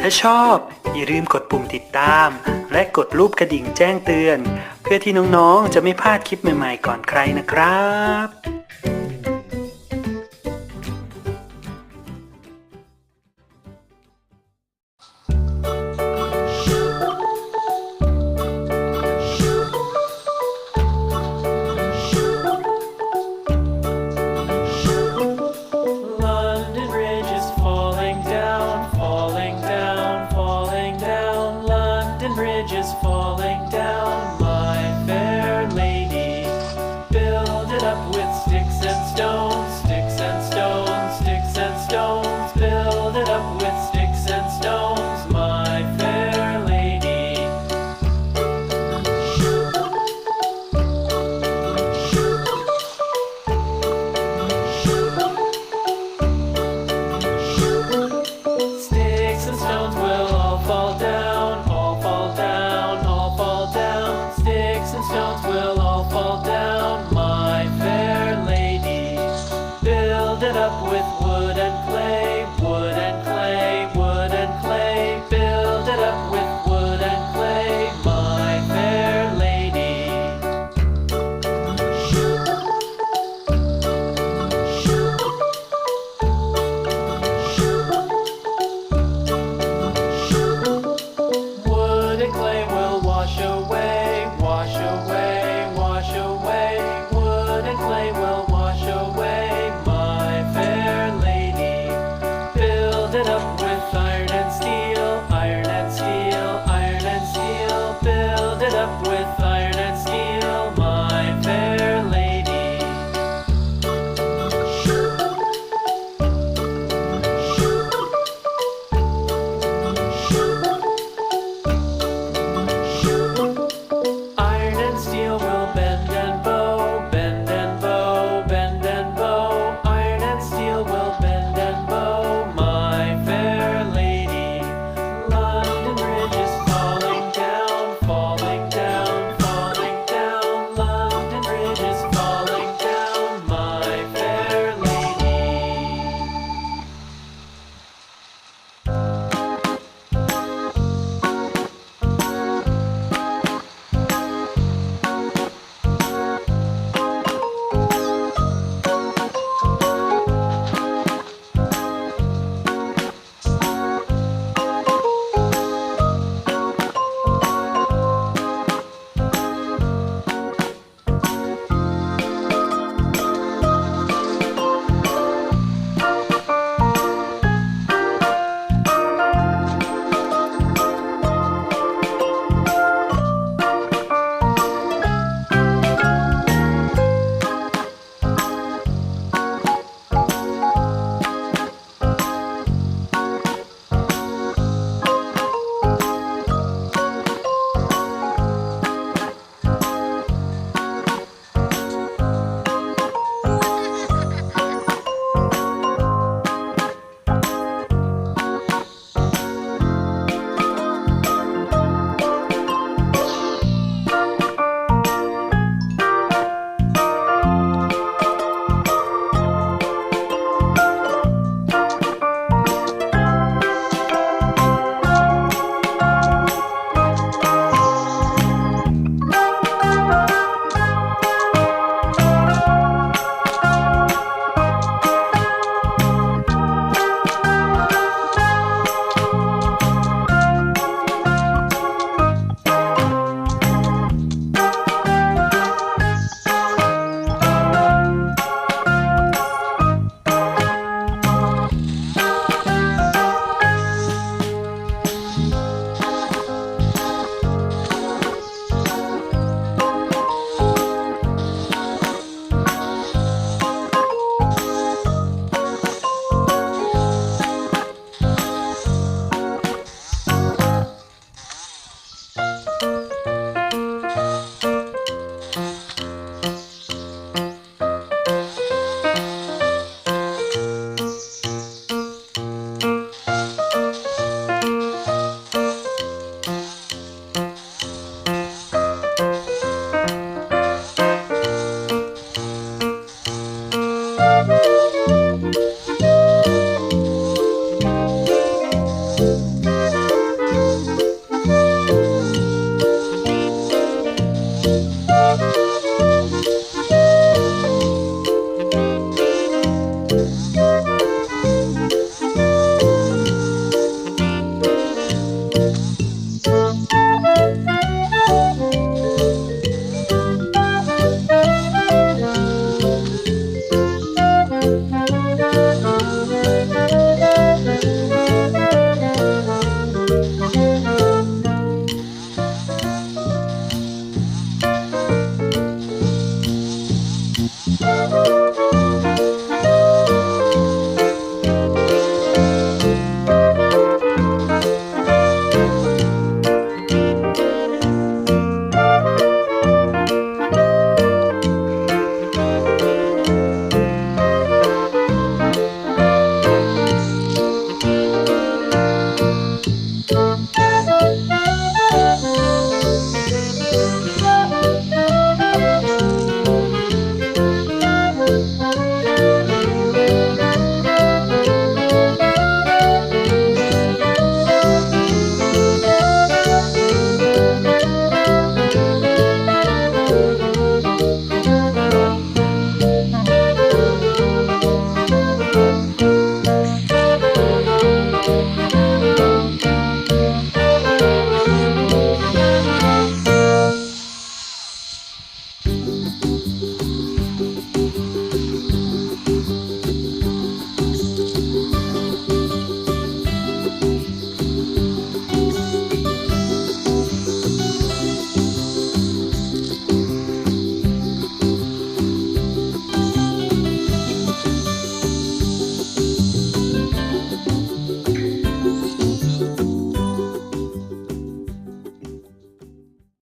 ถ้าชอบอย่าลืมกดปุ่มติดตามและกดรูปกระดิ่งแจ้งเตือนเพื่อที่น้องๆจะไม่พลาดคลิปใหม่ๆก่อนใครนะครับ Falling down, my fair lady. Build it up with sticks and stones, sticks and stones, sticks and stones. Build it up with sticks and stones, my fair lady. Sticks and stones will all fall down, all fall down, all fall down. Sticks and stones will all fall down, my fair lady. Build it up with wood and clay.